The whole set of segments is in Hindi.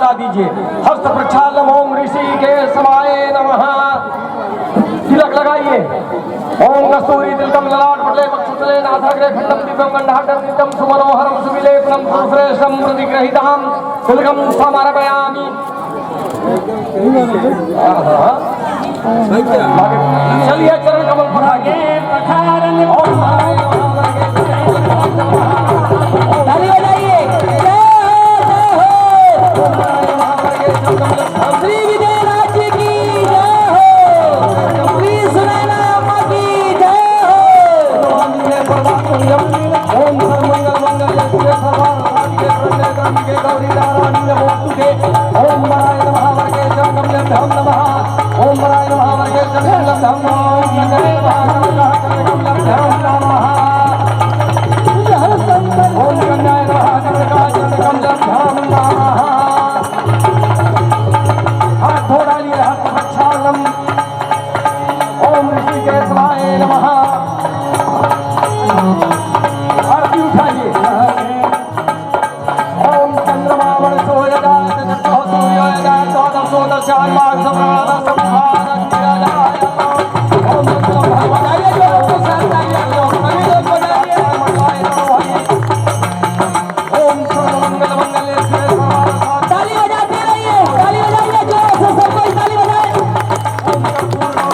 मिला दीजिए। हस्त प्रक्षालनम ओम ऋषि के समाय नमः। तिलक लगाइए। ओम कस्तूरी तिलकम ललाट पटले वक्षस्थले नासाग्रे खंडम दिव्यम गंधाढ्यं नित्यं सुमनोहरं सुविलेपनं सुश्रेष्ठं प्रतिगृहीतां तिलकं समर्पयामि। चलिए चरण कमल पर आगे पठारन ओम ताली बजाइए। श्री विजय राज्य की जय हो। श्री सुनैना अम्मा की जय हो। ओम सर्वमंगल मंगल शिवे सर्वार्थ साधिके गौरी नारायणी नमोस्तुते। ओम वराय नमः वर्गे जंगम धम नमः। ओम वराय नमः वर्गे जंगम धम नमः। ओम जंगमे महाजंगम धम नमः। ओम कन्याय नमः जंगम धम नमः। हाथ धो डालिए। हस्त प्रक्षालनम ओम ऋषिकेशाय नमः। आरती उठाइए। ओम चंद्रमा वर्षो यजात चक्षुः सूर्यो यजात द्वादशो दशान माघ सम्राट संहार किराजाय। ओम मंगलम भगवानाय जो शांताय जो कविलो बजाइए मंगलाय नमः। ओम सर्वमंगल मंगले शिवे सर्वार्थ ताली बजाते रहिए। ताली बजाइए जोर से सब कोई ताली बजाए।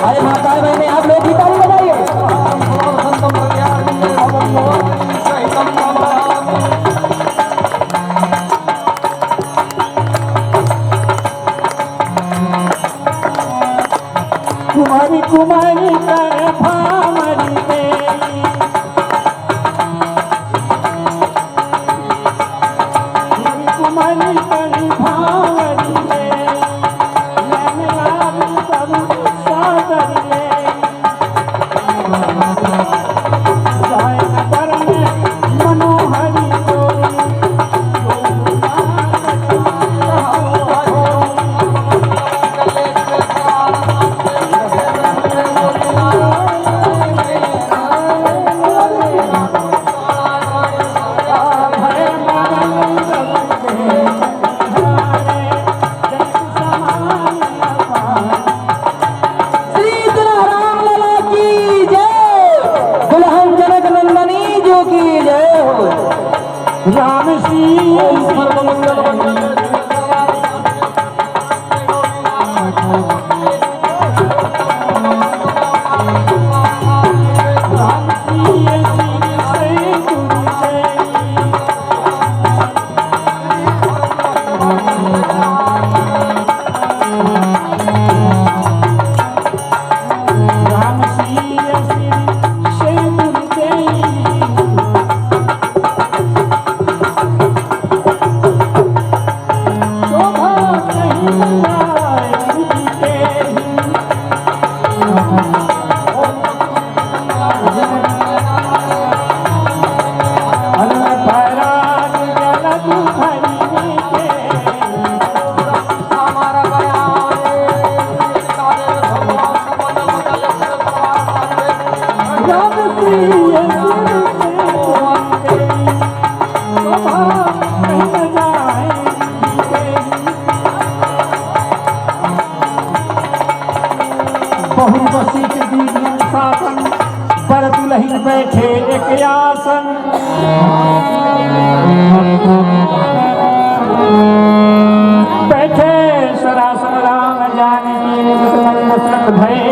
अरे माता बहने आप लोग भी ताली बजाइए। संतम प्रज्ञानंदे भवं मोहन सहितं नमामि। कुमारी कुमारी कर भामरी देवी। कुमारी कर भामरी देवी। मैंने लाभ सब सादर ले। गायन करने मनोहरी गोरी। श्री तुलाराम लला की जय। दुल्हन जनक नंदनी जो की जय हो। राम श्री सर्वमंगल मंगल राम श्री श्री गुरु जय। राम श्री श्री श्री गुरु जय। शोभा कहीं बनाए गुरु के ही। अन्न पराग जलद भरी के। हमारा राम श्री बहु वसिष्ठ दीन शासन पर दुलहिन बैठे एक आसन। बैठे सरासन राम जानकी मुसलत भय।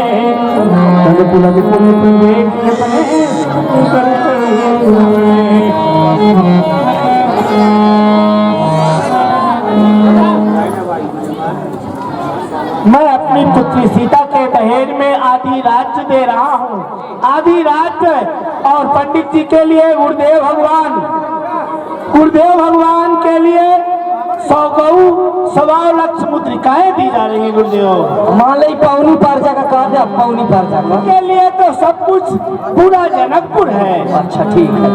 तब पुलक पुलित देख अपने करते हुए। मैं अपनी पुत्री सीता के दहेज में आधी राज्य दे रहा हूँ। आधी राज्य और पंडित जी के लिए गुरुदेव भगवान के लिए 100 गऊ 1.25 लाख मुद्रिकाएं दी जा रही है गुरुदेव। मान ली पौनी पारजा का कहा जाए। पौनी पारजा के लिए तो सब कुछ पूरा जनकपुर है। अच्छा ठीक है।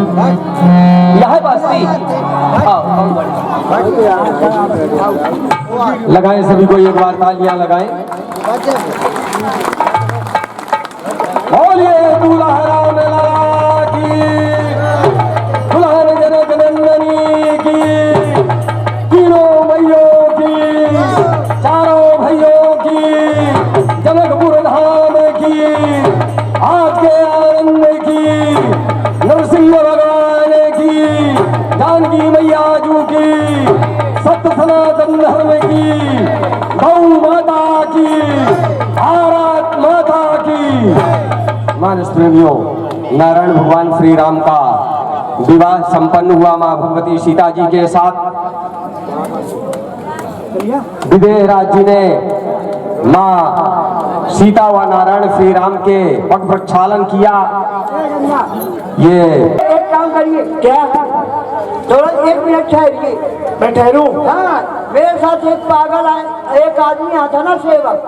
यह बस्ती लगाए सभी को एक बार तालियां लगाएं। बोलिए दूल्हा राम लला की। दुल्हन जनक नंदनी की। तीनों मैयों की धर्म की, गौ माता की, भारत माता की। मानस प्रेमियों, नारायण भगवान श्री राम का विवाह संपन्न हुआ मां भगवती सीता जी के साथ। विदेहराज जी ने मां सीता व नारायण श्री राम के पग प्रक्षालन किया। ये एक काम करिए, क्या थोड़ा 1 मिनट ठहरिए। मैं ठहरूं? हाँ, मेरे साथ एक पागल है, एक आदमी आता ना सेवक,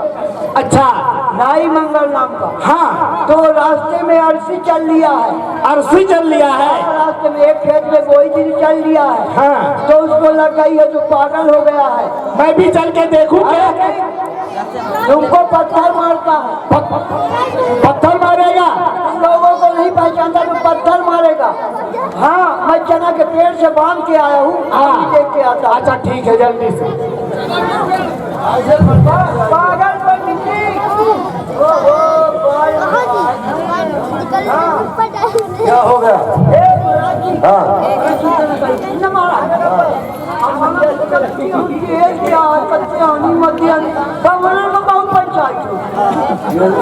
अच्छा, नाई मंगल नाम का। हाँ, तो रास्ते में अरसी चल लिया है, अरसी चल लिया है। रास्ते में एक खेत में गोई दिन चल लिया है। हाँ, तो उसको लग गई है, जो पागल हो गया है। मैं भी चल के देखूं क्या? तुमको पत्थर मारता है। पत्थर मारेगा? तुम लोगों को नहीं पहचानता तो पत्थर मारेगा। हाँ, मैं चना के पेड़ से बांध के आया हूँ, हाँ, देख के आता। अच्छा ठीक है, जल्दी से। पागल पंडित क्या हो गया?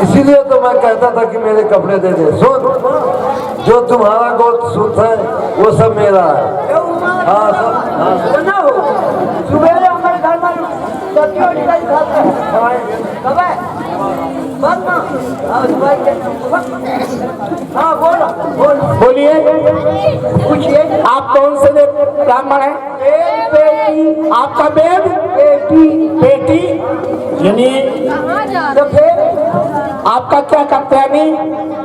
इसीलिए तो मैं कहता था कि मेरे कपड़े दे दे। सुन, जो तुम्हारा गोद सुत है वो सब मेरा है। हाँ, सब सुबह हमारे घर में सब्जी वब्जी खाते हैं। कब है? बस ना। हाँ, बोलो बोलो। बोलिए, पूछिए। आप कौन से ब्राह्मण हैं? बेटी। आपका बेद? बेटी। बेटी यानी तो फिर आपका क्या कप्तानी?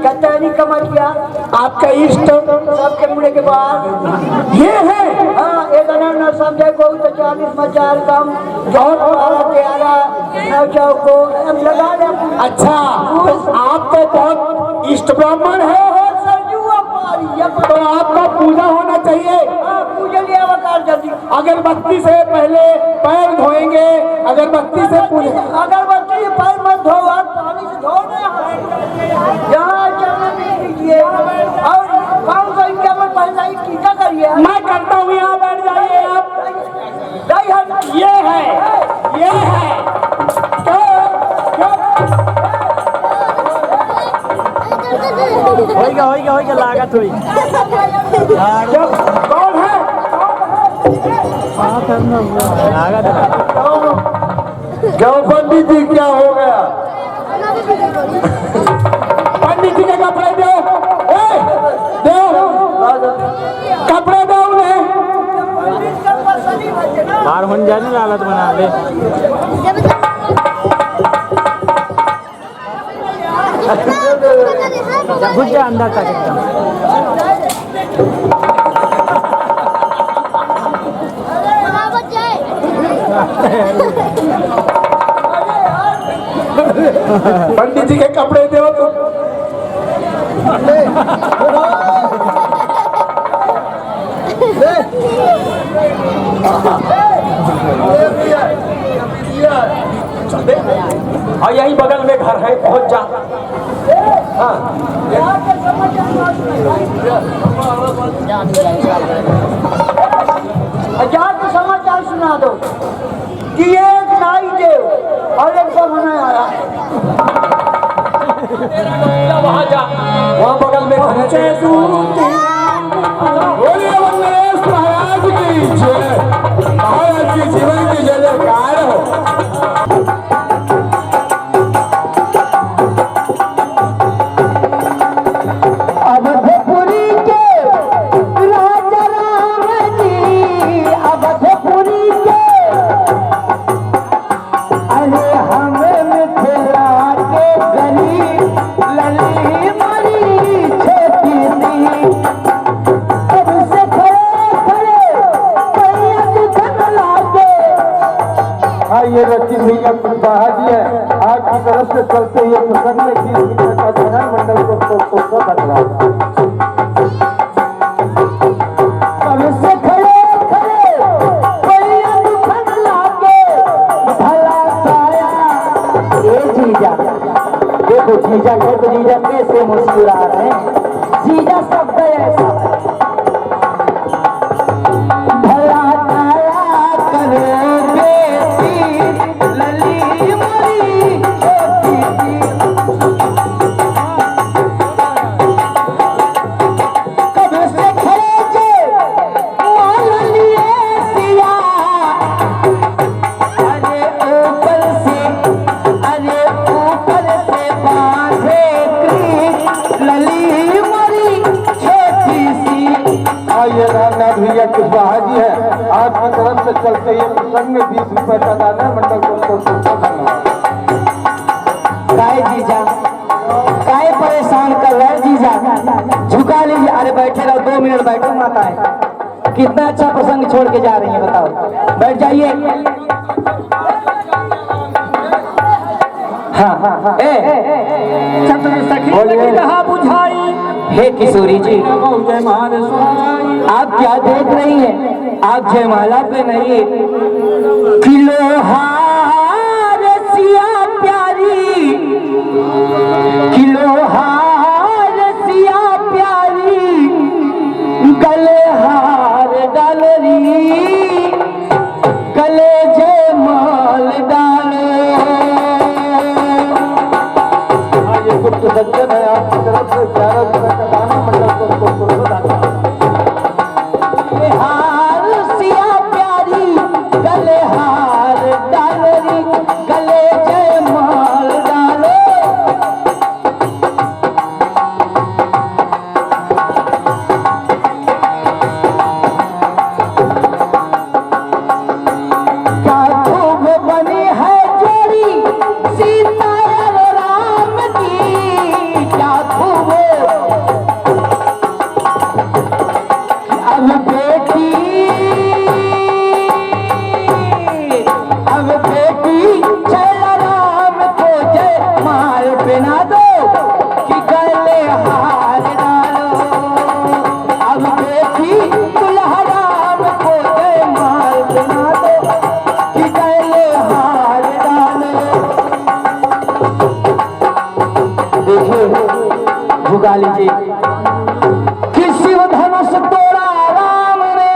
कतनी कमरिया। आपका इष्ट? सबके मुड़े के बाद ये है। हाँ, एक न समझे को तो 40 मचार कम और 12 चौको लगा ले। अच्छा, तो आप तो बहुत इष्ट ब्राह्मण है, तो आपका पूजा होना चाहिए। पूजा लिया वकार जल्दी। अगरबत्ती से पहले पैर धोएंगे, अगरबत्ती से पूजा। अगरबत्ती से पैर मत धो, आप पानी से धो ना। यहाँ चलने नहीं दीजिए। और 551 पहला ही टीका करिए। मैं करता हूँ, यहाँ बैठ जाइए आप। नहीं हट। ये है, ये है। क्या होइगा लागत हुई। कौन है? क्यों पंडित जी, क्या हो गया? पंडित जी के कपड़े दो, दो कपड़े दो उन्हें। बाहर होने जाने लालत बना ले। घुस जा अंदर तक एकदम। पंडित जी के कपड़े दो तो। और यही बगल में घर है, पहुंच जा। जाके समाचार सुना दो कि एक नाई देव और एक बमना आया। वहां जा, वहां बगल में घर है। बोलिए वंदेश महाराज की जय, महाराज की जीवन की जय जयकार हो। ये रखी भैया बाहर है, आग की तरफ से चलते हुए मुसलमान की का जनरल मंडल को बदला। से खड़े खड़े भैया दुखन लागे भला साया। ये जीजा देखो, जीजा कहे तो जीजा कैसे मुस्कुरा रहे हैं। जीजा शब्द ऐसा भला साया करेंगे कदाना मंडल को धन्यवाद। काय जीजा, काय परेशान कर रहे हैं जीजा? झुका लीजिए। अरे बैठे रहो, 2 मिनट बैठो माता है। कितना अच्छा प्रसंग छोड़ के जा रही है, बताओ। बैठ जाइए। हाँ बोलिए। कहा बुझाई हे किशोरी जी, जयमाल सुनाई। आप क्या देख रही हैं? आप जयमाला पे नहीं, किलोहार सिया प्यारी, किलोहार सिया प्यारी, गले हार डालरी, गले जयमाल डाले। ये गुप्त सज्जन है, आपकी तरफ से 11 रुपए का दाना मंडल को धन्यवाद। हार सिया प्यारी, गले हार डालरी, गले जयमाल डाले। क्या खूब बनी है जोड़ी सीता और राम की, क्या खूब। अब बेटी चल राम को जयमाल पहना दो कि गले हार डालो। अब बेटी दुल्हा राम को जयमाल पहना दो कि गले हार डालो। देखिए, झुका लीजिए। कि शिव धनुष तोड़ा राम ने,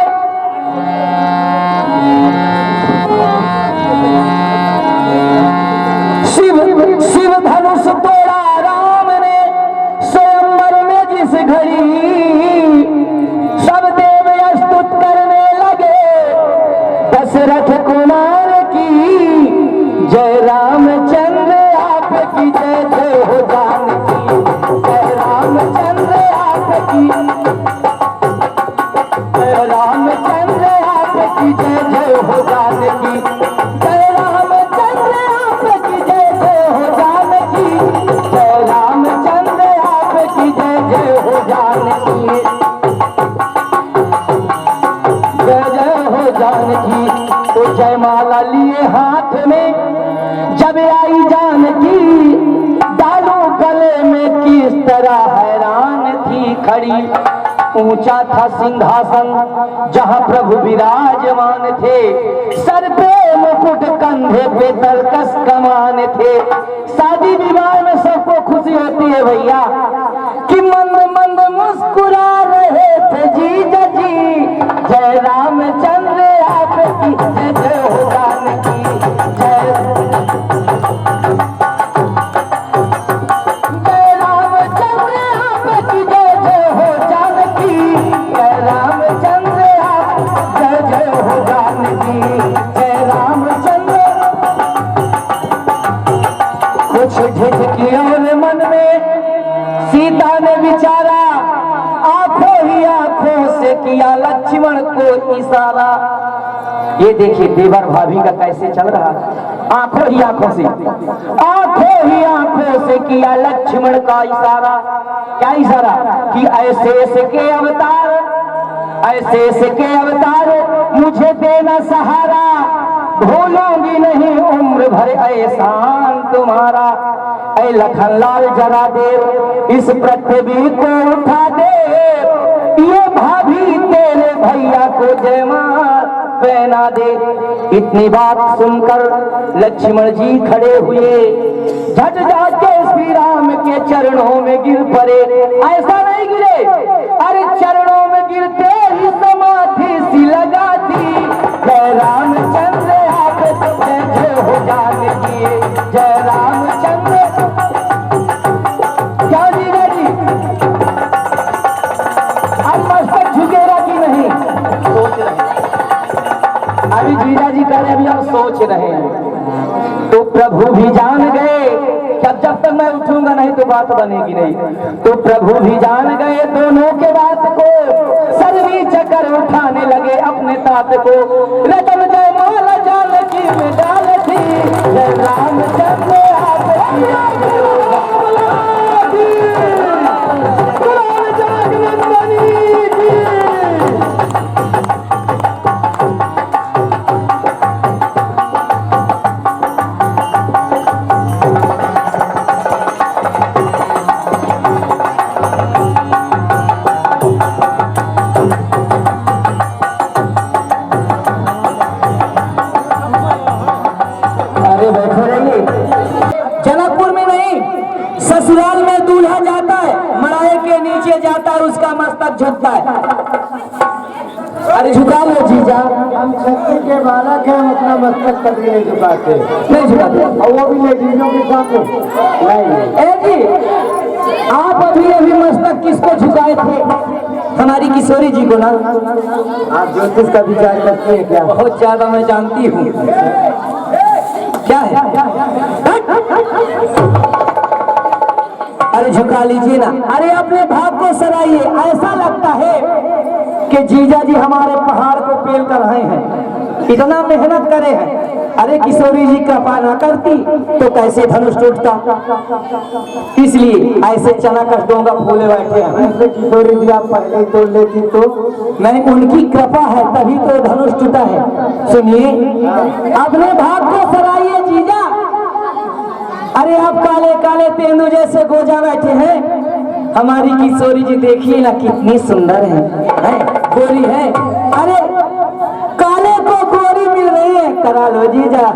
शिव धनुष तोड़ा राम ने, स्वयंवर में जिस घड़ी सब देव स्तुत करने लगे दशरथ कुमार की। जय रामचंद्र आपकी जय जय हो जानकी, जय रामचंद्र आपकी, जय रामचंद्र आपकी जय जय हो जानकी, जय रामचंद्र आपकी जय जय हो जानकी, जय रामचंद्र आपकी जय जय हो जानकी, जय जय हो जानकी। तो जयमाला लिए हाथ में जब आई जानकी, डालो गले में किस तरह हैरान थी खड़ी। ऊंचा था सिंहासन जहां प्रभु विराजमान थे, सर पे मुकुट कंधे पे तरकस कमान थे। शादी विवाह में सबको खुशी होती है भैया, कि मंद मंद मुस्कुरा रहे थे जीजा जी। जय रामचंद्र आपकी जय जय हो जानकी, जय रामचंद्र आपकी जय जय हो जानकी, जय रामचंद्र आप जय जय हो जानकी, जय रामचंद्र। कुछ झिझकी और मन में सीता ने विचारा, आंखों ही आंखों से किया लक्ष्मण को इशारा। ये देखिए देवर भाभी का कैसे चल रहा, आंखों ही आंखों से किया लक्ष्मण का इशारा। क्या इशारा? कि ऐसे के अवतार, ऐसे के अवतार मुझे देना सहारा, भूलूंगी नहीं उम्र भर एहसान तुम्हारा। ऐ लखनलाल जरा दे इस पृथ्वी को उठा दे, ये भाभी तेरे भैया को जयमाल पहना दे। इतनी बात सुनकर लक्ष्मण जी खड़े हुए, झट जाके श्री राम के चरणों में गिर पड़े। ऐसा नहीं गिरे, अरे चरणों में गिरते ही समाधि सी लगा दी। जय रामचंद्र आप जय जय हो जानकी, जय रामचंद्र। क्या जीजा जी अब मस्तक झुकेगा कि नहीं? सोच रहे अभी जीजा जी कह रहे, अभी हम सोच रहे हैं। तो प्रभु भी जान गए कि अब जब तक मैं उठूंगा नहीं तो बात बनेगी नहीं। तो प्रभु भी जान गए दोनों के बात को, सरवी चक्कर उठाने लगे अपने तात को। रतन जयमाला जानकी में डालती जय रामचंद्र जनकपुर में नहीं, ससुराल में दूल्हा जाता है, मड़ाई के नीचे जाता है, उसका मस्तक झुकता है। अरे झुका लो जीजा। हम छत्ती के बालक हैं, हम अपना मस्तक कभी नहीं झुकाते। नहीं झुकाते, और वो भी लेडीजों के साथ नहीं। ए जी, आप अभी अभी मस्तक किसको झुकाए थे? हमारी किशोरी जी को ना। आप ज्योतिष का विचार करते हैं क्या? बहुत ज्यादा मैं जानती हूँ। क्या है? अरे झुका लीजिए ना। अरे अपने भाग को सराइए। ऐसा लगता है कि जीजा जी हमारे पहाड़ को पेल कर आए हैं, इतना मेहनत करे हैं। अरे किशोरी जी कृपा ना करती तो कैसे धनुष टूटता। इसलिए ऐसे चना कष्टों का फूले बैठे हैं। ऐसे किशोरी जी आप पहले ही तोड़ लेती तो। मैं उनकी कृपा है तभी तो धनुष टूटा है। सुनिए, अपने भाग को सराइए जीजा। अरे आप काले काले तेंदु जैसे गोजा बैठे हैं। हमारी किशोरी जी देखिए ना कितनी सुंदर है, गोरी है। अरे काले को गोरी मिल रही है। करा लो जीजा,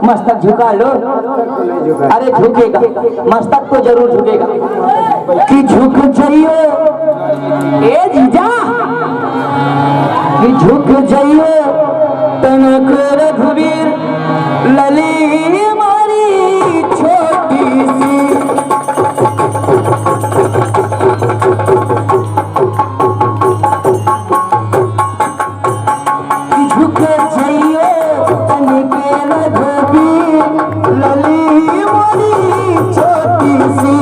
मस्तक झुका लो। अरे झुकेगा, मस्तक तो जरूर झुकेगा। कि झुक जाइयो ए जीजा, कि झुक जाइयो तनक रघुवीर लली मारी छोटी सी। झुक जाइयो तनक रघुवीर लली मारी छोटी सी।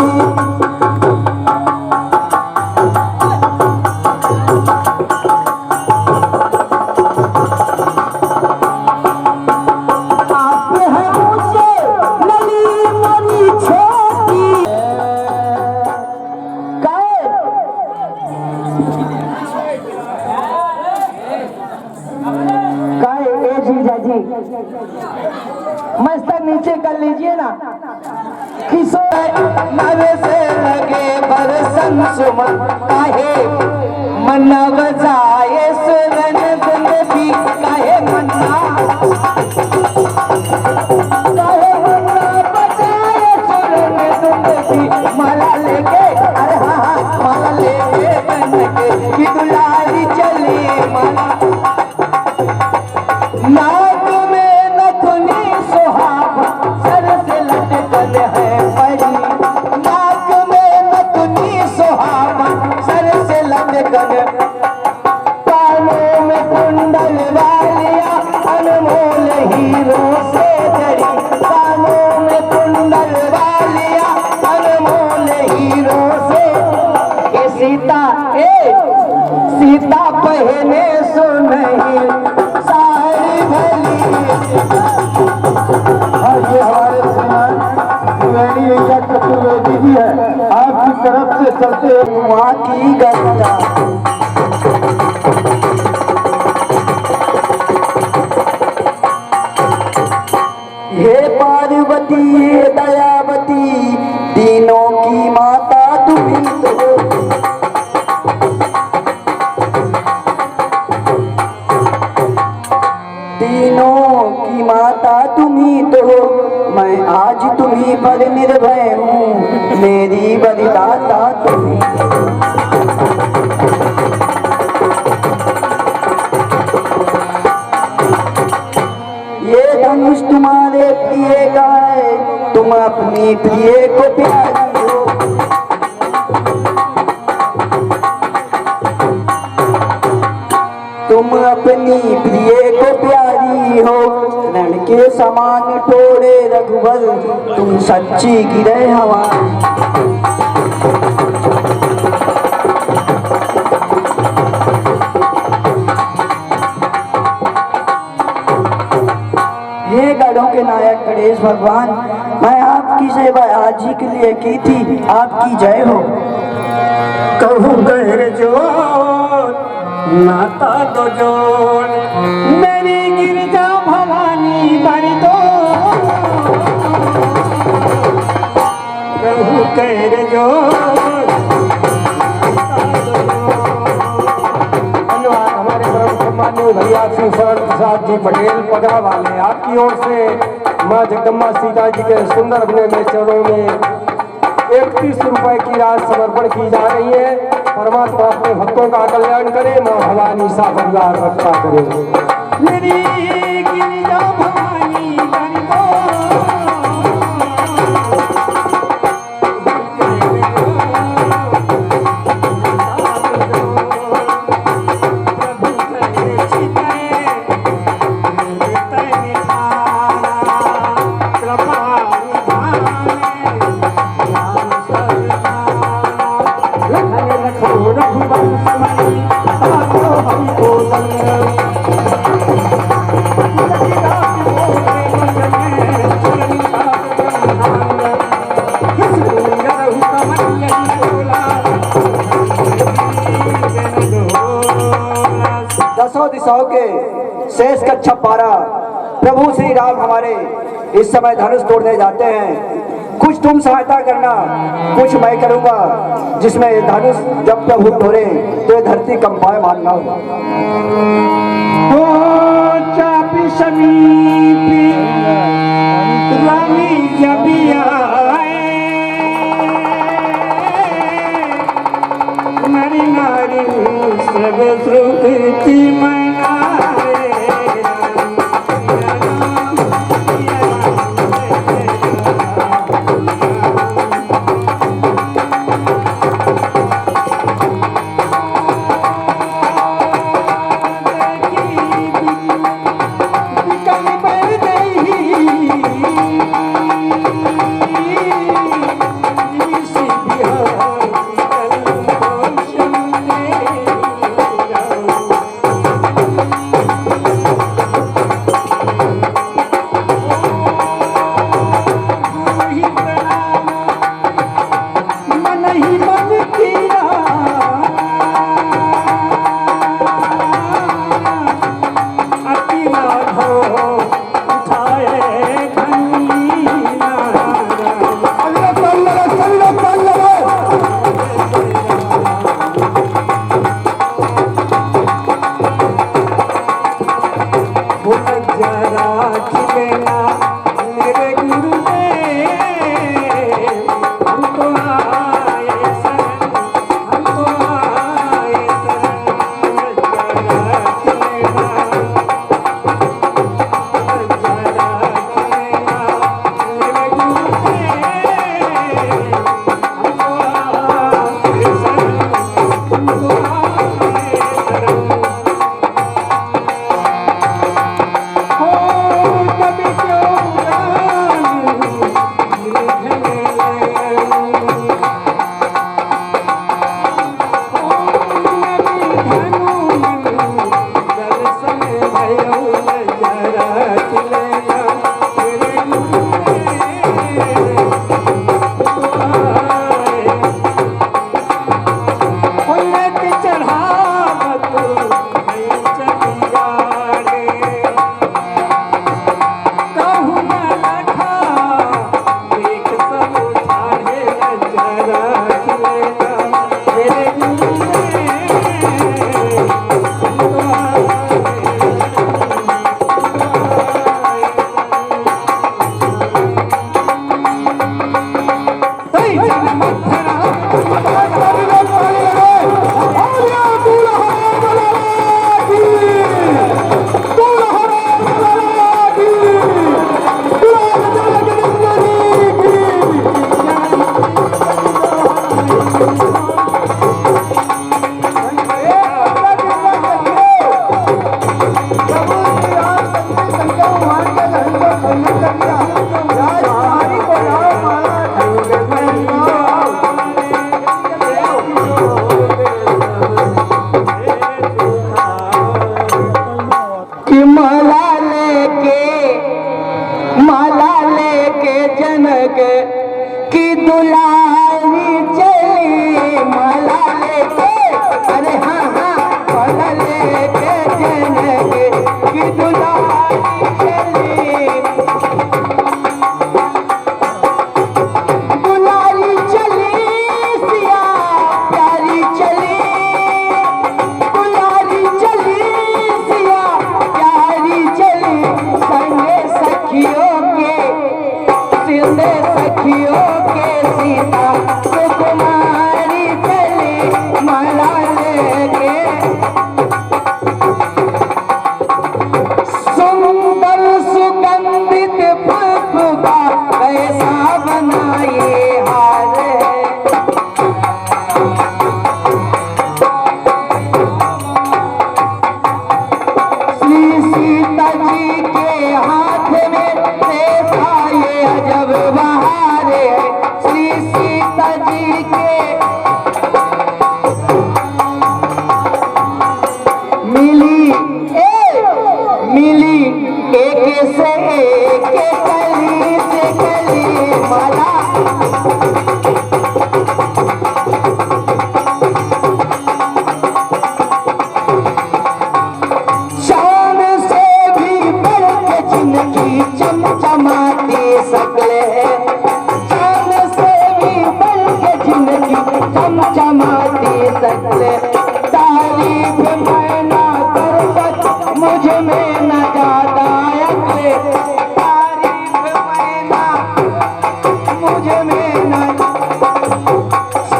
मस्तक नीचे कर लीजिए ना। किशोर से लगे बरसन सुमन काहे मन्ना बजाए सुरन दुंदी काहे मन्ना बजाए सुरन दुंदी। माला लेके अरे हाँ माला लेके बन के कि दुलारी चली माला। नाक में नथुनी सुहावा सर से लटकन है परी। नाक में नथुनी सुहावा सर से लटकन। कानों में कुंडल वालिया अनमोल हीरों से जड़ी। कानों में कुंडल वालिया अनमोल हीरों से। ये सीता सीता पहने सुनही साड़ी भली। और ये हमारे श्रीमान त्रिवेणी ऐसा चतुर्वेदी जी है, आपकी तरफ से चलते वहाँ की गंगा। हे पार्वती हे दयावती तीनों की माता तुम्ही तो। तीनों की माता तुम्ही तो। मैं आज तुम्ही पर निर्भय हूँ, मेरी बलिदाता तुम्ही। ये धनुष तुम्हारे प्रिय का है, तुम अपनी प्रिय को प्यारी हो। तुम अपनी प्रिय को प्यारी हो। रण के समान ठोड़े रघुबर, तुम सच्ची गिरे हवा। ये के नायक गणेश भगवान, मैं आपकी सेवा आज ही के लिए की थी, आपकी जय हो। कहूँ गैर जोड़ नाता तो जोड़, मेरी गिरजा भवानी बड़ी दो। कहूँ गैर जोड़। धन्यवाद हमारे परम सम्मानीय भैया श्री शरण प्रसाद जी पटेल पगड़ा वाले, आपकी ओर से माँ जगदम्बा सीता जी के सुंदर अपने में चरणों में 31 रुपए की राशि समर्पण की जा रही है। परमात्मा अपने भक्तों का कल्याण करे, माँ भवानी सा परिवार रक्षा करे। मेरी गिरिजा भवानी बड़ी दो। दसों दिशाओं के शेष का छपारा प्रभु श्री राम हमारे इस समय धनुष तोड़ने जाते हैं। कुछ तुम सहायता करना, कुछ मैं करूंगा, जिसमें ये धनुष जब प्रभु तोड़े तो ये धरती कंपाए मानना हो। चापी समीपी रामी जब आए, मेरी नारी सब सुकृति मनाए। बिकल बर नहीं जनक की दुलारी चली माला लेके, अरे हाँ हाँ माला लेके जनक की दुलारी चली, दुलारी चली सिया प्यारी चली, दुलारी चली सिया प्यारी चली, संगे सखियों के सिंधे सखियों के सीता सुकुमारी चली माला लेके, सुंदर सुगंधित फुलफुला कैसा बनाए हार है, श्री सीता जी के हाथ में देखा ये अजब बहार है, श्री सीता जी के मिली मिली एक से एक कली से कली माला, शान से भी बढ़ के जिनकी चमचमाती शक्ल है, शान से भी बढ़ के जिनकी चमचमाती शक्ल है, तारीफ मैं ना कर सक मुझ में न ज्यादा अक्ल, तारीफ मैं ना मुझ में न,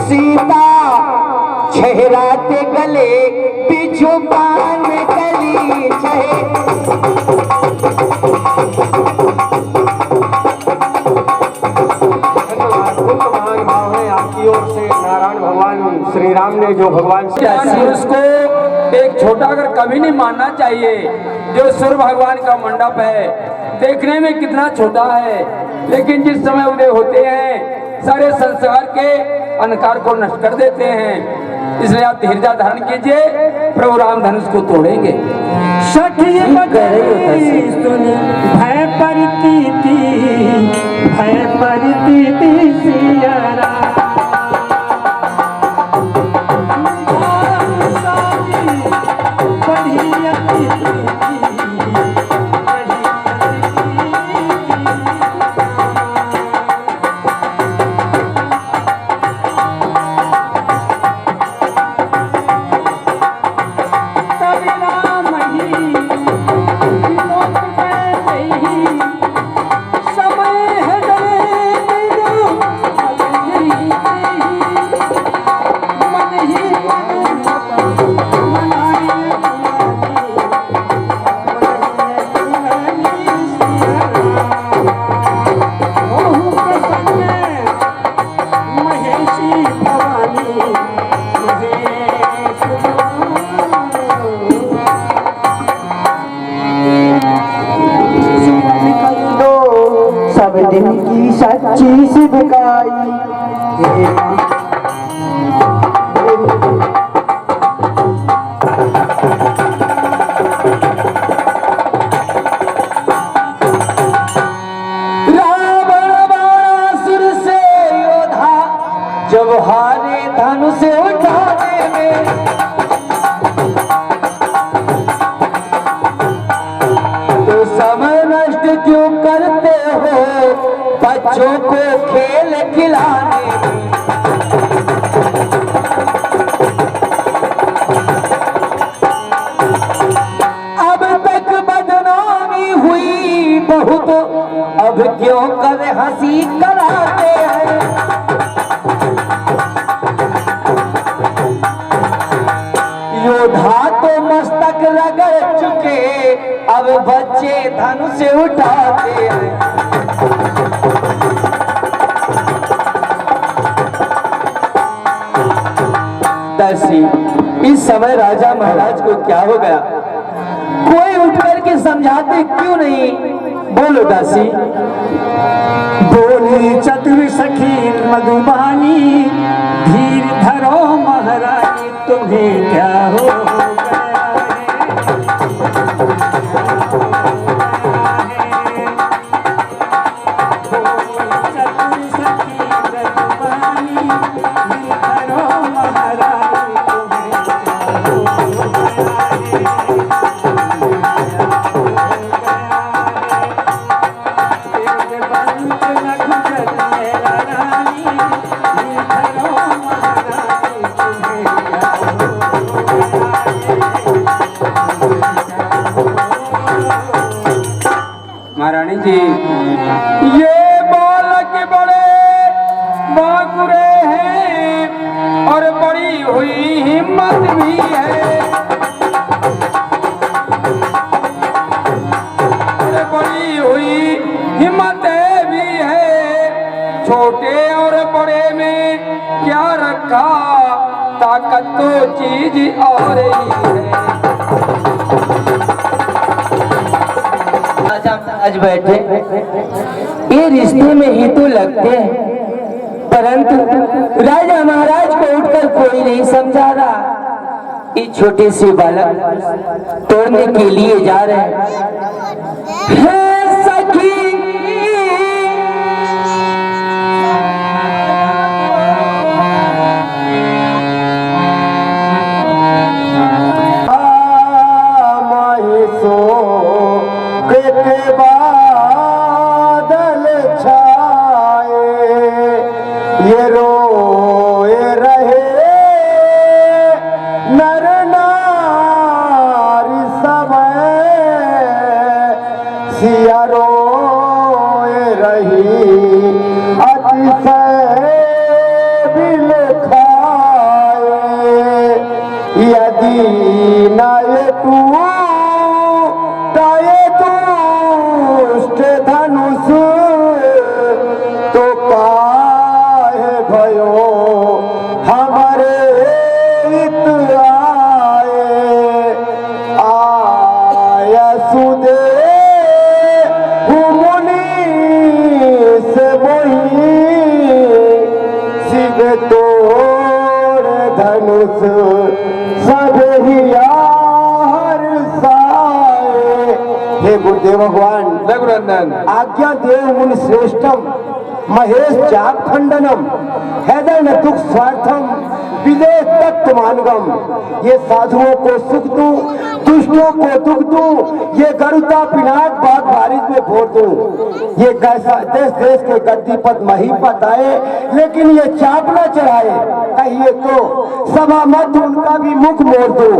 सीता छहराते गले बिच्छू पान कली छहे, महान भाव है आपकी ओर से। नारायण भगवान श्री राम ने जो भगवान उसको एक छोटा अगर कभी नहीं मानना चाहिए। जो सूर्य भगवान का मंडप है देखने में कितना छोटा है, लेकिन जिस समय उदय होते हैं सारे संसार के अंधकार को नष्ट कर देते हैं। इसलिए आप धैर्य धारण कीजिए, प्रभु राम धनुष को तोड़ेंगे। सखी बकरी सुनी भय परती सियारा, सब दिन की सच्ची सिद्धकाई, रावण बाणासुर से योद्धा जब हारे धनुष उठाने में, तो समय नष्ट क्यों करते हो बच्चों को खेल खिलाने में। अब तक बदनामी हुई बहुत, अब क्यों कर हंसी कराते हैं। योद्धा तो मस्तक रगड़ चुके, अब बच्चे धनुष उठाते हैं। दासी, इस समय राजा महाराज को क्या हो गया? कोई उठ करके समझाते क्यों नहीं? बोलो दासी। बोली चतुर सखी मधुबानी, धीर धरो महारानी, तुम्हें क्या हो गया है? महारानी जी, ये बालक बड़े बाकुरे हैं और बड़ी हुई हिम्मत भी है, और बड़ी हुई हिम्मत भी है। छोटे और बड़े में क्या रखा, ताकत तो चीज और ही है। आज बैठे ये रिश्ते में ही तो लगते हैं, परंतु राजा महाराज को उठकर कोई नहीं समझा रहा। ये छोटे से बालक तोड़ने के लिए जा रहे हैं। सखी बादल छाए ये रोए रहे नर नारी समय, सिया रोए रही अतिशय बिल खाए, यदि न ये धनुष तो काहे भयो हमारे इत आया सुदे मुनि से वही शिव तोड़ धनुष सब ही हे गुरुदेव भगवान रघुनंदन, आज्ञा देव मुनि श्रेष्ठम महेश जाप खंडनम हैदर न दुख स्वार्थम विदेह तत्व मानगम। ये साधुओं को सुख दूं, दुष्टों को दुख दूं, ये गरुता पिनाक बाग बारिश में भोर दूं। ये कैसा देश देश के गद्दी पद महीपत आए, लेकिन ये चाप न चढ़ाए, कहिए तो सभा मत उनका भी मुख मोड़ दूं।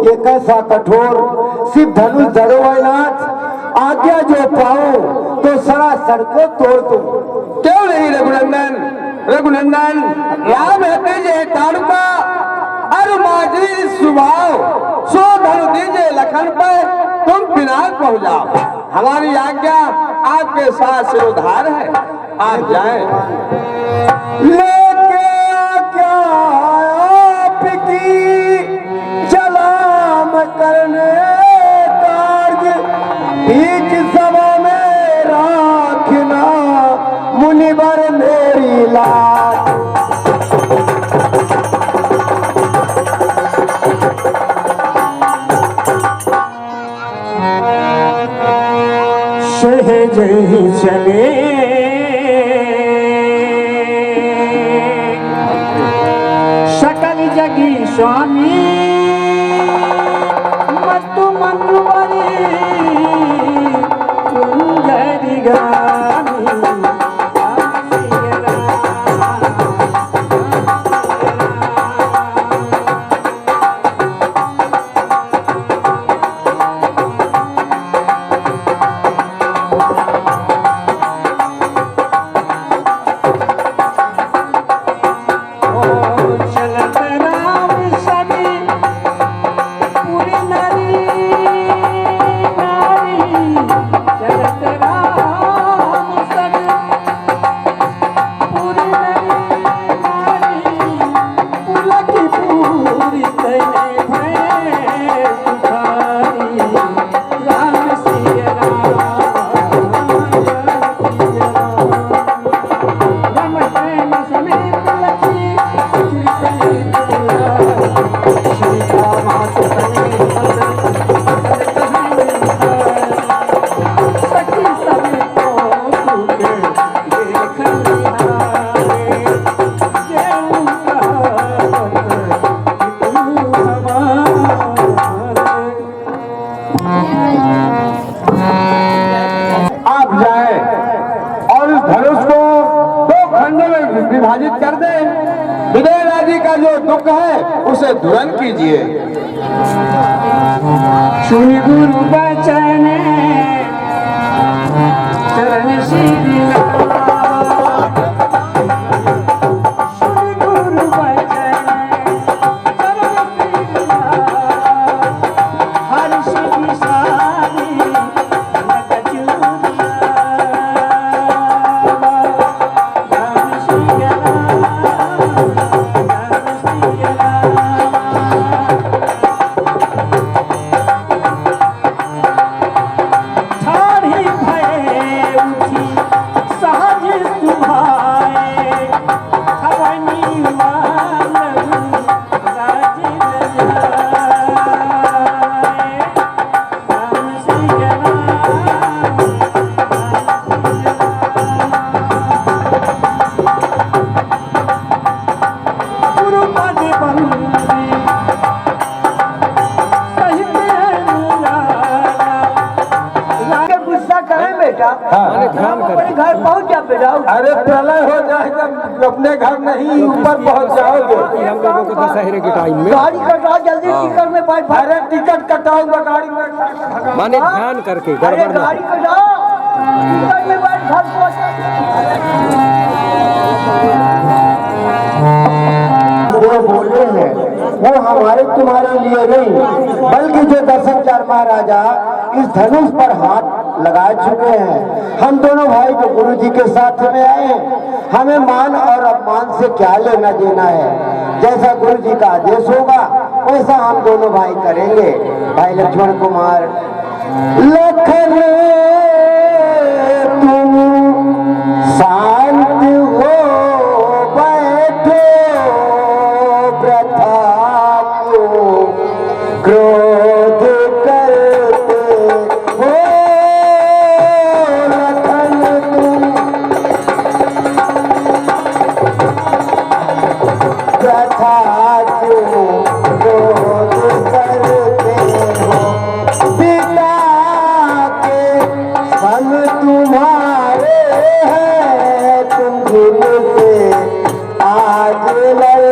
ये कैसा कठोर शिव धनुष धरो नाथ, आज्ञा जो पाऊं तो सरासर को तोड़ दूं। क्यों नहीं रघुनंदन, रघुनंदन राम है जे ताड़ुका अरु माजी स्वभाव, सो धनु दीजिए लखन पर, तुम पिनाक पहुंच जाओ। हमारी आज्ञा आपके साथ सिरोधार है, आप जाएं। लेके आज्ञा आपकी जलाम करने कार्य, बीच सभा में राखना मुनिवर मेरी लाज। सहज ही चले सकल जगी स्वामी, मत मनवरी सुंदरी गामी। विभाजित कर दें। विदेह आदि का जो दुख है उसे दूरन कीजिए। श्री गुरु बचन चरण श्री श्री गुरु बचन चरण श्री हर श्री सारी लगत घर पहुंच जा बेटा। अरे प्रलय हो जाएगा, अपने घर नहीं ऊपर पहुंच जाओगे। हम लोगों को दशहरे के टाइम में गाड़ी कटाओ जल्दी, टिकट में बैठ। अरे टिकट कटाऊंगा गाड़ी में, माने ध्यान करके अरे गाड़ी कटाओ, टिकट में बैठ, घर जो बोले हैं वो हमारे तुम्हारे लिए नहीं, बल्कि जो दशरथ महाराजा इस धनुष पर हाथ लगा चुके हैं। हम दोनों भाई जो गुरु जी के साथ में आए हैं, हमें मान और अपमान से क्या लेना देना है। जैसा गुरु जी का आदेश होगा वैसा हम दोनों भाई करेंगे। भाई लक्ष्मण कुमार, लखन तुम शांत हो बैठो, प्रथा को क्रोध करते हो। लखन तुम प्रथा क्यों क्रोध करते हो। पिता के संग तुम्हारे हैं, तुम दिल से आज लड़ते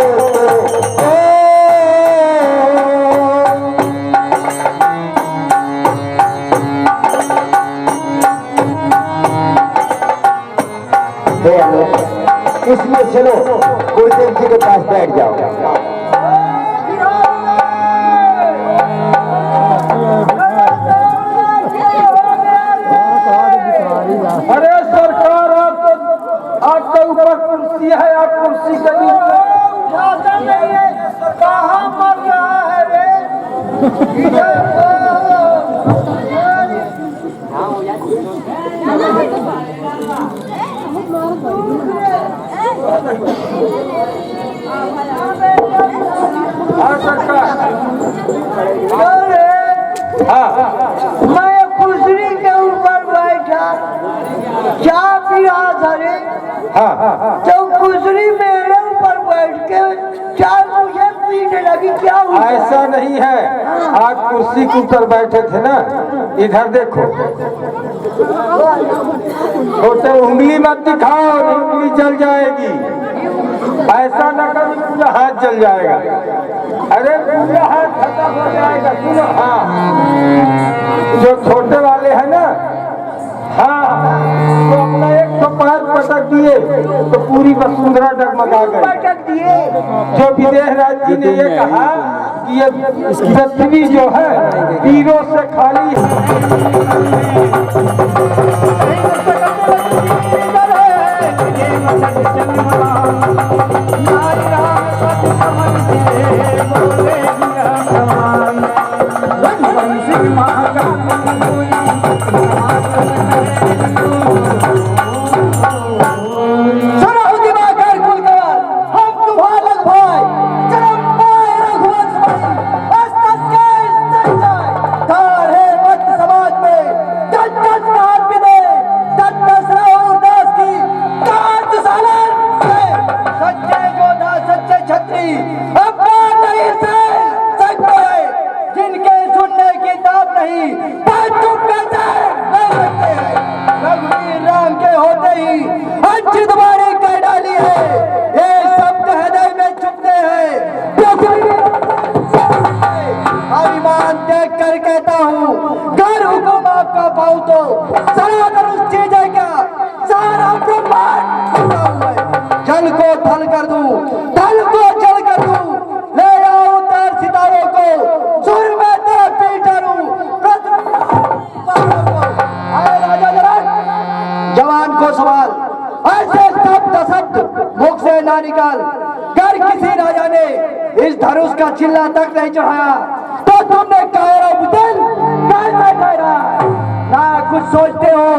हो। इसलिए चलो गुरुदेव जी के पास बैठ जाओ। अरे सरकार, आपके ऊपर कुर्सी है, आप कुर्सी के कहाँ मर रहा है रे? मैं कुर्सी के ऊपर बैठा, क्या पिया धरे, तो कुर्सी मेरे ऊपर बैठ के चाय मुझे पीने लगी। क्या हुआ? ऐसा नहीं है, आज कुर्सी के ऊपर बैठे थे ना, इधर देखो, छोटे उंगली मत दिखाओ, उंगली जल जाएगी। ऐसा न करो, पूरा हाथ जल जाएगा। अरे पूरा हाथ खत्म हो जाएगा। सुनो, हाँ, जो छोटे वाले हैं ना, हाँ, तो अपना एक तो पैर पटक दिए तो पूरी वसुंधरा डगमगा गई। पटक दिए। जो विदेह राज जी ने ये कहा कि ये पृथ्वी जो है वीरों से खाली जल को थल कर दूं, थल को जल कर दूं, ले आओ तार सितारों को, सुर में तेरा पीठ डालूं, आए राजा जनक, जवान को सवाल ऐसे शब्द मुख से ना निकाल। कर किसी राजा ने इस धनुष का चिल्ला तक नहीं चढ़ाया तो तुमने कायरा बुतल कैसे ठहरा? ना कुछ सोचते हो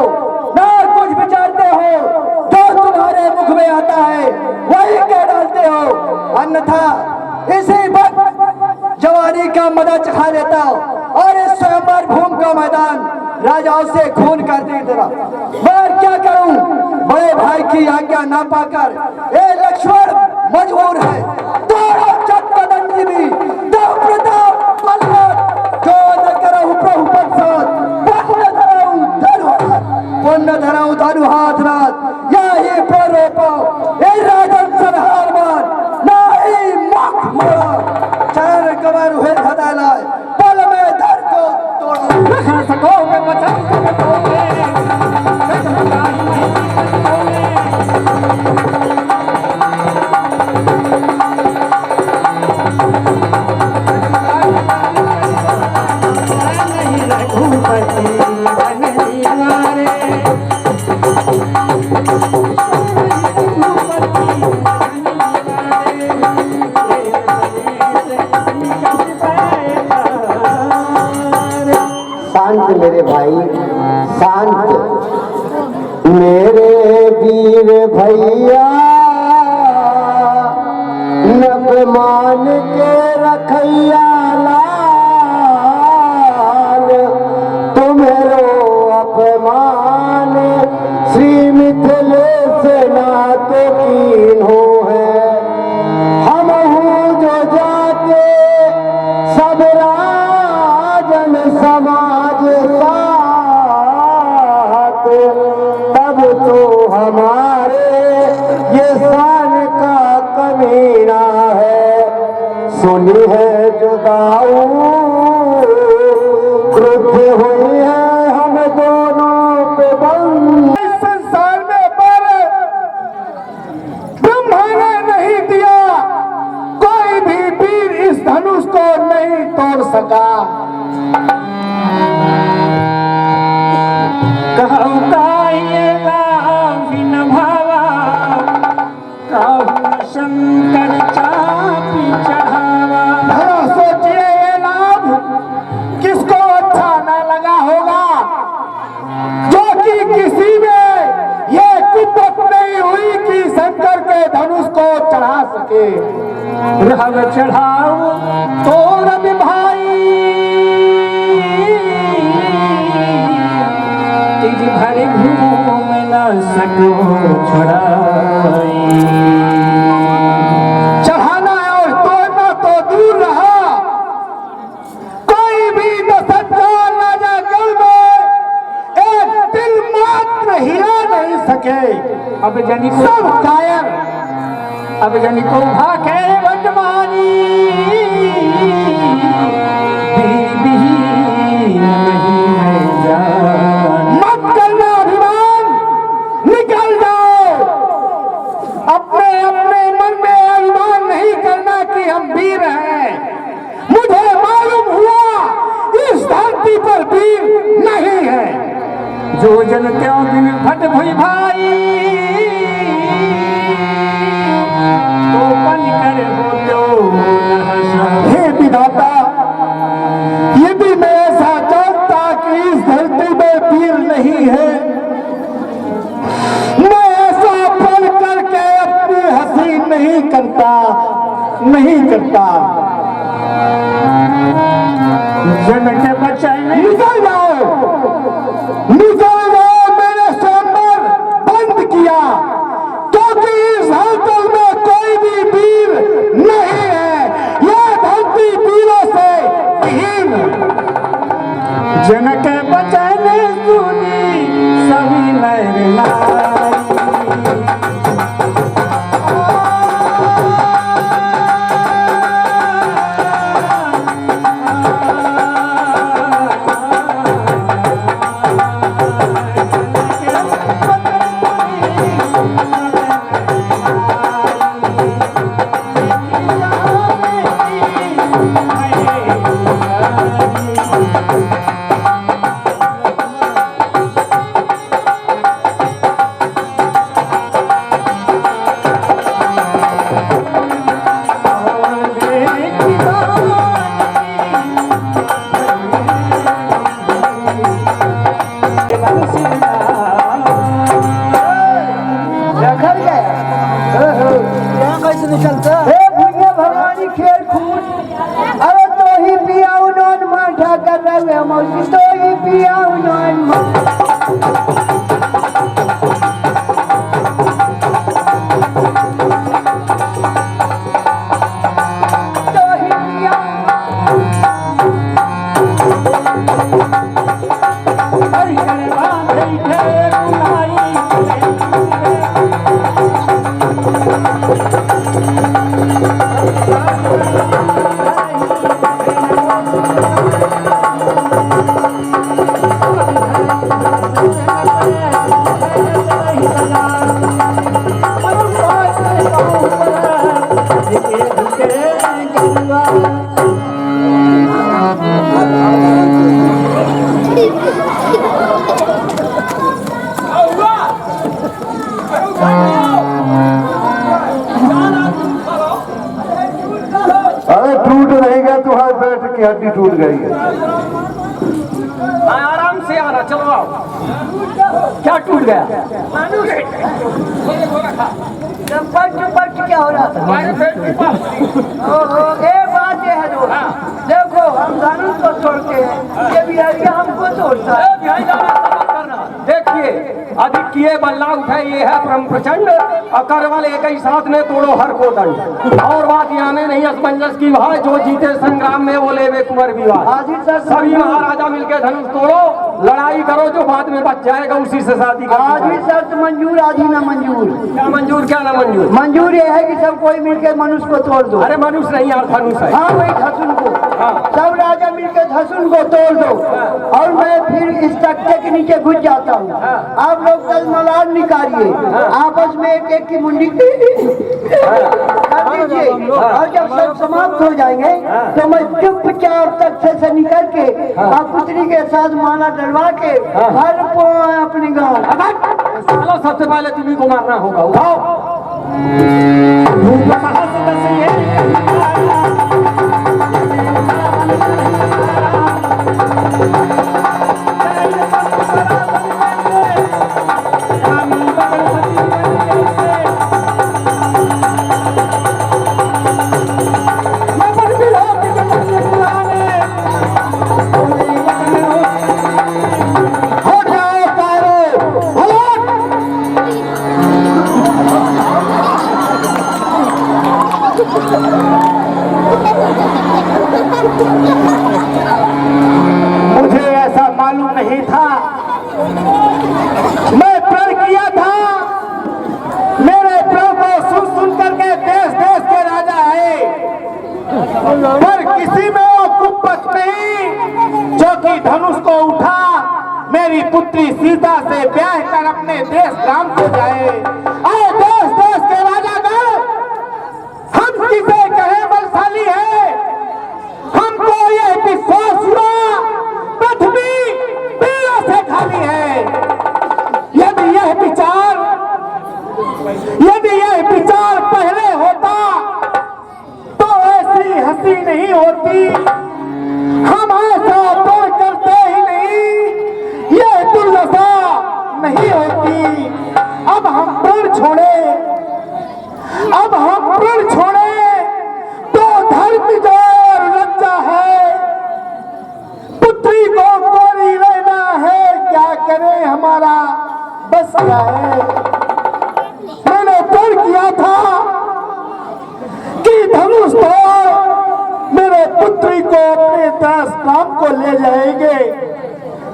ना कुछ विचारते हो, जो तुम्हारे मुख में आता है वही कह डालते हो। अन्यथा इसी वक्त जवानी का मजा चखा लेता और इस स्वयंवर भूमि का मैदान राजाओं से खून कर दे देना। मैं क्या करूं? बड़े भाई की आज्ञा ना पाकर ये लक्ष्मण मजबूर है। तोड़ो चक्कदंडी भी दो प्रताप बलवत, जो न करहु प्रभु पक्षात, पुण्य धराऊ धनु हाथ रात, यही प्रोपो ये राजन संहार मान, नाही मुख मोड़ा, चरण कमर हुए हदालाय, पल में धर को तोड़ा सकोगे बचा सकोगे। शांत मेरे भाई, शांत मेरे वीर भैया, नभ मान के रखैया लाल, तुम्हेरो अपमान श्री मिथिलेश नाथ कीन्हो है। हम जो जाके सब राजन समाज साथ, तब तो हमारे ये शान का कमीना है। सुनी है जुदाऊ क्रुद्ध हुई है हम दोनों पे बंद। इस संसार में पर ब्रह्मा ने नहीं दिया, कोई भी वीर इस धनुष को नहीं तोड़ सका। शंकर चापी चढ़ावा। सोचिए ये लाभ किसको अच्छा ना लगा होगा, जो कि किसी में ये कुपत नहीं हुई कि शंकर के धनुष को चढ़ा सके। रव चढ़ाओ तो रवि भाई, तिज भर घूम न सको छुड़ाई। चढ़ाना और तोड़ना तो दूर रहा, कोई भी दशरथ राजा गल में एक दिल मात्र हिला नहीं सके। अब जनी को सब कायर, अब जनी को भाके बदमानी, नहीं है जान। मत करना अभिमान, निकल जाओ। अपने अपने मन में अभिमान नहीं करना कि हम वीर हैं। मुझे मालूम हुआ इस धरती पर वीर नहीं है। जो जन त्यों दिन भट भुई भाई, तो पन कर बोलो हे विधाता, यदि मैं ऐसा जानता कि इस धरती में वीर नहीं है, मैं ऐसा पल करके अपनी हंसी नहीं करता। जन के बचाए निकल जाओ, मैंने स्वयंवर बंद किया, क्योंकि इस हलचल में कोई भी वीर नहीं है। यह धरती वीरों से विहीन है। जन के बचाने सुनी सभी नर नारी। मौसी तो ही पिया उन्होंने अरे टूट नहीं गया तुम्हारे पेट की हड्डी टूट गई है। आराम से आना, चलो आओ। क्या टूट गया? क्या हो रहा था? एक बात ये है दोस्त, देखो हम धनुष को छोड़ते हैं, ये बिहारिया हमको छोड़ता है। देखिए, अधिक किए बल्ला उठे ये है परम प्रचंड, अकर वाले एक ही साथ ने तोड़ो हर को दंड। और बात याने नहीं असमंजस की भाई, जो जीते संग्राम में वो लेवे कुंवर विवाह। सभी महाराजा मिलके धनुष तोड़ो, लड़ाई करो, जो बाद में बच जाएगा उसी से शादी करो। आज ही शर्त मंजूर, आज ही ना मंजूर। क्या मंजूर, क्या ना मंजूर? मंजूर ये है कि सब कोई मिलकर मनुष्य को तोड़ दो। अरे मनुष्य नहीं यार, धनुष है। हाँ वही धसुन को, हाँ। सब राजा मिलकर धसुन को तोड़ दो, और मैं फिर इस तख्ते के नीचे घुस जाता हूँ। आप लोग तलमलार निकालिए, आपस में एक एक की मुंडी कर दीजिए, और जब सब समाप्त हो जाएंगे तो मैं चुपचाप तख्ते से निकल के और पुत्री के साथ माला डलवा के हर अपने गाँव। चलो, सबसे पहले तुम्ही को मारना होगा। उठाओ। मुझे ऐसा मालूम नहीं था, मैं प्रण किया था, मेरे प्रण को सुन सुन करके देश देश के राजा आए, पर किसी में वो कुप्पत नहीं जो कि धनुष को उठा मेरी पुत्री सीता से ब्याह कर अपने देश ग्राम को जाए। आए देश देश के राजा गण, हम किसे कहे बलशाली है, हमको ये विश्वास हुआ पृथ्वी पीड़ों से खाली है। यदि यह विचार पहले होता तो ऐसी हंसी नहीं होती, हम ऐसा तो करते ही नहीं, ये दुर्दशा नहीं होती। अब हम प्रण छोड़े तो धर्म जो लज्जा है, पुत्री को कोरी रहना है, क्या करे हमारा बस क्या है। मैंने प्रण किया था कि धनुष तोड़ मेरे पुत्री को अपने दास काम को ले जाएंगे।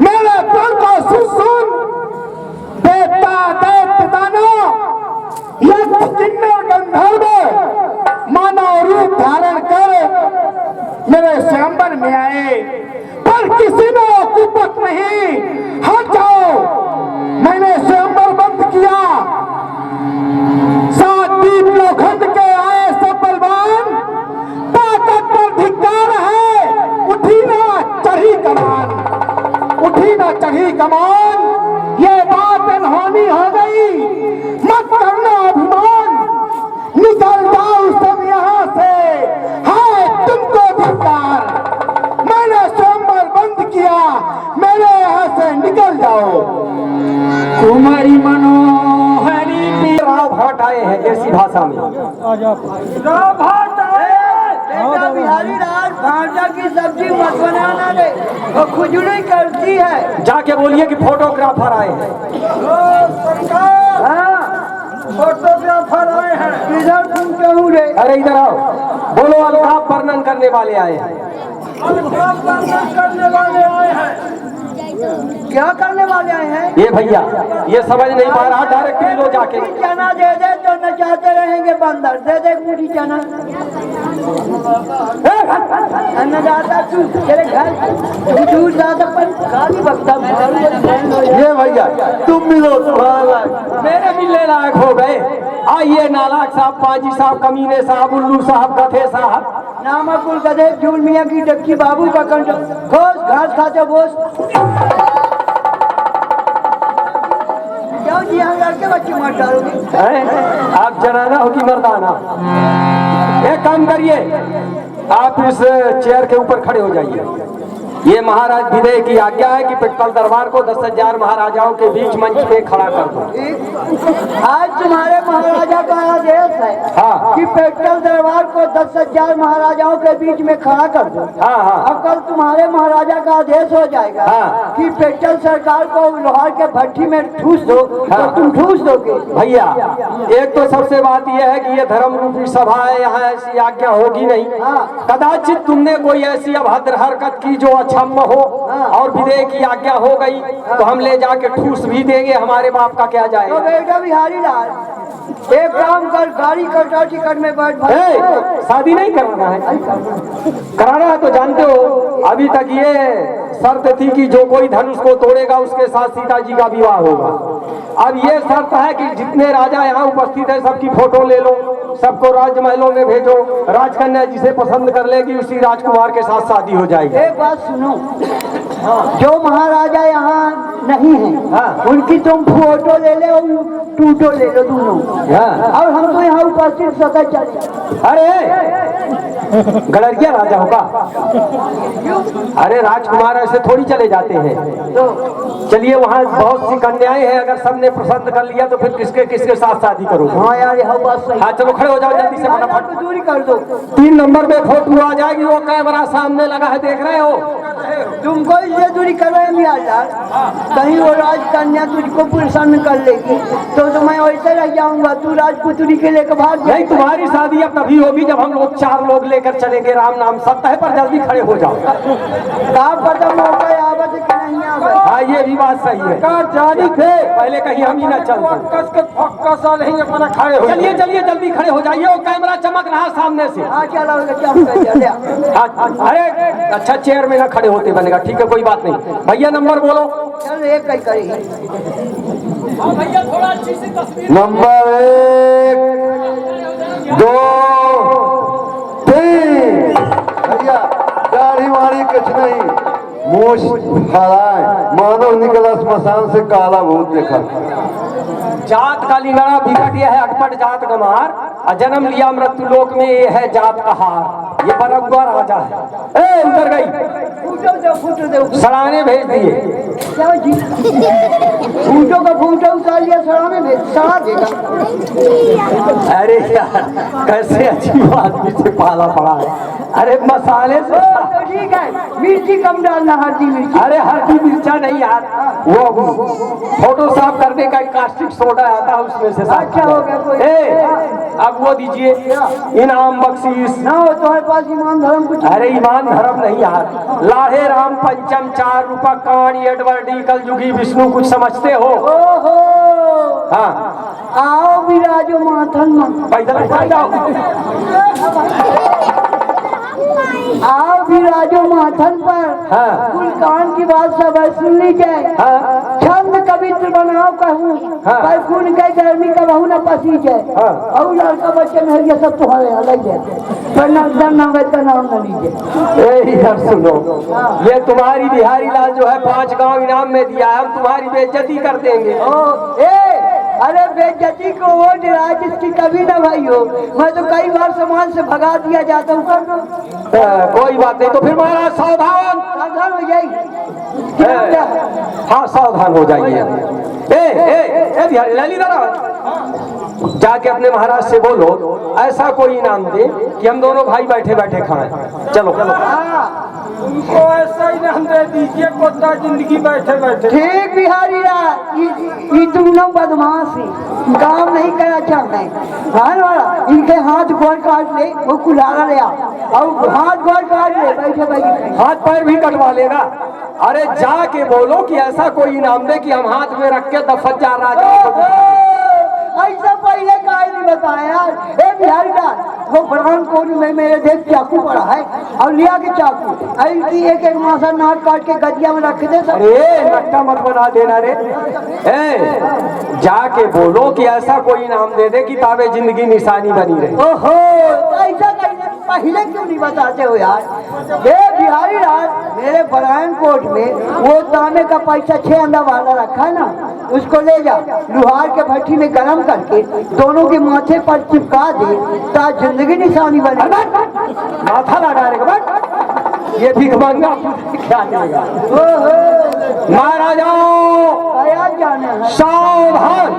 मेरे प्रण को सुन देवता दैत्य दानव यज्ञ किन्नर गंधर्व मानव रूप धारण कर मेरे स्वयंवर में आए, पर किसी ने कुपत नहीं। हट जाओ, मैंने स्वयंवर बंद किया, 7 दीप लोखंड के आए सब बलवान, ताकत पर धिक्कार है, उठी ना चढ़ी कमान, ये बात अनहोनी हो गई, मत करना अभिमान, निकल जाओ सब यहाँ से, हाय तुमको धिक्कार, मैंने स्वयंवर बंद किया, मेरे यहाँ से निकल जाओ। कुमारी मनोहरी राव भाट आए हैं देसी भाषा में। राव भाट आए, बेटा बिहारी राज भांटा की सब्जी मत बनाना रे, वो खुजली करती है। जाके बोलिए कि फोटोग्राफर आए हैं। हाँ, फोटोग्राफर आए हैं। इधर तुम क्यों रे? अरे इधर आओ, बोलो अलकाप वर्णन करने वाले आए हैं। अलकाप वर्णन करने वाले आए हैं। क्या करने वाले आए हैं? ये भैया ये समझ नहीं पा रहा, डायरेक्ट लो जाके। चना दे दे तो नचाते रहेंगे बंदर। दे दे मुठी चना। अन्नदाता तू तेरे घर तू ज्यादा पर गाली बकता। ये भैया तुम भी लो, मेरे मिलने लायक हो गए। आइए नालायक साहब, पाजी साहब, कमीने साहब, उल्लू साहब, गधे साहब। नामकुल गधे झूल मियाँ की डक्की बाबू का कंट्रोल। खोस घास खाते बोस। क्यों जी हम लड़के बच्चे मार डालोगे? आप जनाना हो कि मर्दाना? एक काम करिए, आप इस चेयर के ऊपर खड़े हो जाइए। ये महाराज विदय की आज्ञा है कि पिट्ठल दरबार को 10,000 महाराजाओं के बीच मंच पे खड़ा कर दो। आज तुम्हारे महाराजा का आदेश है हाँ। कि पिट्ठल दरबार को 10,000 महाराजाओं के बीच में खड़ा कर दो। हाँ हाँ। अब कल तुम्हारे महाराजा का आदेश हो जाएगा हाँ। कि पिट्ठल सरकार को लोहार के भट्टी में ठूस दो। हाँ। तो तुम ठूस दोगे? भैया एक तो सबसे बात यह है कि ये धर्म रूपी सभा है, यहाँ ऐसी आज्ञा होगी नहीं। हाँ। कदाचित तुमने कोई ऐसी अभद्र हरकत की जो अक्षम्य हो और विदय की आज्ञा हो गई तो हम ले जाके ठूस भी देंगे, हमारे बाप का क्या तो जाएगा। बेटा बिहारी लाल एक काम कर, गाड़ी कटा टिकट में बैठ। शादी नहीं कराना है? कराना है तो जानते हो अभी तक ये शर्त थी कि जो कोई धनुष को तोड़ेगा उसके साथ सीता जी का विवाह होगा। अब ये शर्त है कि जितने राजा यहाँ उपस्थित है सबकी फोटो ले लो, सबको राजमहलों में भेजो, राजकन्या जिसे पसंद कर लेगी उसी राजकुमार के साथ शादी हो जाएगी। एक बात सुनो, जो महाराजा यहाँ नहीं है हाँ। उनकी तुम फोटो ले ले और टूटो ले लो दोनों। हाँ। और हम तो यहाँ उपस्थित सदा चले। अरे गड़रिया राजा होगा? अरे राजकुमार ऐसे थोड़ी चले जाते हैं। तो चलिए वहाँ बहुत सी कन्याएं हैं, अगर सबने पसंद कर लिया तो फिर किसके किसके साथ शादी करो। हाँ यार यह बात सही। हाँ चलो खड़े हो जाओ जल्दी से फटाफट। तो दूरी कर दो। 3 नंबर में फोटो आ जाएगी, वो कैमरा सामने लगा है, देख रहे हो? तुमको इसलिए दूरी कर रहे हैं मियाँ लाल, कहीं वो राजकन्या तुझको प्रसन्न कर लेगी तो मैं वैसे रह जाऊंगा, तू राजपुत्री के लेकर भाग जाए। नहीं, तुम्हारी शादी अब तभी होगी जब हम लोग 4 लोग लेकर चलेंगे। राम नाम सत्य है, पर जल्दी खड़े हो जाओ। कहाँ पता मौका आवत कि नहीं आवत। हाँ ये भी बात सही है। जानी थे पहले कहीं हम ही ना चलते। खड़े हो चलिए चलिए जल्दी खड़े हो जाइए, वो कैमरा चमक रहा सामने से। हाँ चलो क्या अरे अच्छा चेयर में ना खड़े होते बनेगा, ठीक है कोई बात नहीं। भैया नंबर बोलो। चल एक कहीं करी। नंबर 1 2 3। भैया दाढ़ी वाड़ी कुछ नहीं, मूछ फड़ाए, मानव निकला स्मशान से काला भूत देखा। जात का लिंगड़ा बिगट यह है अटपट जात गमार, और जन्म लिया मृत्यु लोक में ये है जात का हार। ये बरगुआ राजा है। ए उधर गई, फूटो दे सराहने भेज दिए। क्या जी फूटो का फूटो उतार लिया, सड़ा में भेज सड़ा देगा। अरे यार कैसे अजीब आदमी से पाला पड़ा है। अरे मसाले से तो ठीक है, मिर्ची कम डालना, हल्दी मिर्ची। अरे हल्दी मिर्चा नहीं यार, वो फोटो साफ करने का एक कास्टिक सोडा आता है उसमें से साफ अच्छा हो गया कोई। अब वो दीजिए इनाम बख्शीश। ना हो तुम्हारे पास ईमान धर्म कुछ। अरे ईमान धर्म नहीं यार, लाढ़े राम पंचम 4 रुपया कांड एडवर्डी कल युगी विष्णु कुछ समझते हो? ओहो हाँ आओ विराजो माथन मन। पैदल खा जाओ। आओ विराजो माथन पर। हाँ। कुल कान की बात सब सुन लीजिए। हाँ। छंद कवित्र बनाओ कहूँ, हाँ। पर खून के गर्मी का बहू न पसीजे। हाँ। और लड़का बच्चे में ये सब तुम्हारे यहाँ लग जाए, पर नाम न लीजिए। ए यार सुनो, ये तुम्हारी बिहारी लाल जो है 5 गांव इनाम में दिया है, हम तुम्हारी बेइज्जती कर देंगे। अरे बेइज्जती को वो डरा जिसकी कभी ना भाई हो। मैं तो कई बार सामान से भगा दिया जाता हूँ। कर दो कोई बात नहीं, तो फिर महाराज सावधान। सावधान हो जाएगी। हाँ सावधान हो जाइए। ए बिहारी लाल इधर आओ। जाके अपने महाराज से बोलो ऐसा कोई इनाम दे कि हम दोनों भाई बैठे बैठे खाएं। चलो चलो उनको ऐसा ही नाम दे दीजिए कोता जिंदगी बैठे बैठे। ठीक बिहारी राज, ये तुम लोग बदमाशी काम नहीं करना चाहते हाँ वाला, इनके हाथ गोड़ काट ले, वो कुल्हाड़ा ले आ और हाथ गोड़ काट ले बैठे बैठे। हाथ पैर भी कटवा लेगा। अरे जाके बोलो कि ऐसा कोई इनाम दे कि हम हाथ में रख के 10,000 राजा। ऐसा पहले काहे नहीं बताया। ए बिहारी राज, वो ब्राह्मण कोट में मेरे देख चाकू पड़ा है और लिया के चाकू ऐसी एक एक मासा नाक काट के गदिया में रख दे। अरे नट्टा मत बना देना रे। ए जाके बोलो कि ऐसा कोई इनाम दे दे कि तावे जिंदगी निशानी बनी रहे। ओहो, ऐसा पहले क्यों नहीं बताते हो यार। ए बिहारी राज, मेरे ब्राह्मण कोट में वो तांबे का पैसा 6 अंडा वाला रखा है ना, उसको ले जा लोहार के भट्टी में गरम करके दोनों के माथे पर चिपका दे ताकि जिंदगी निशानी बने। माथा लगा रे बट ये भीख मांगा क्या देगा। महाराजाओं जाने सावधान।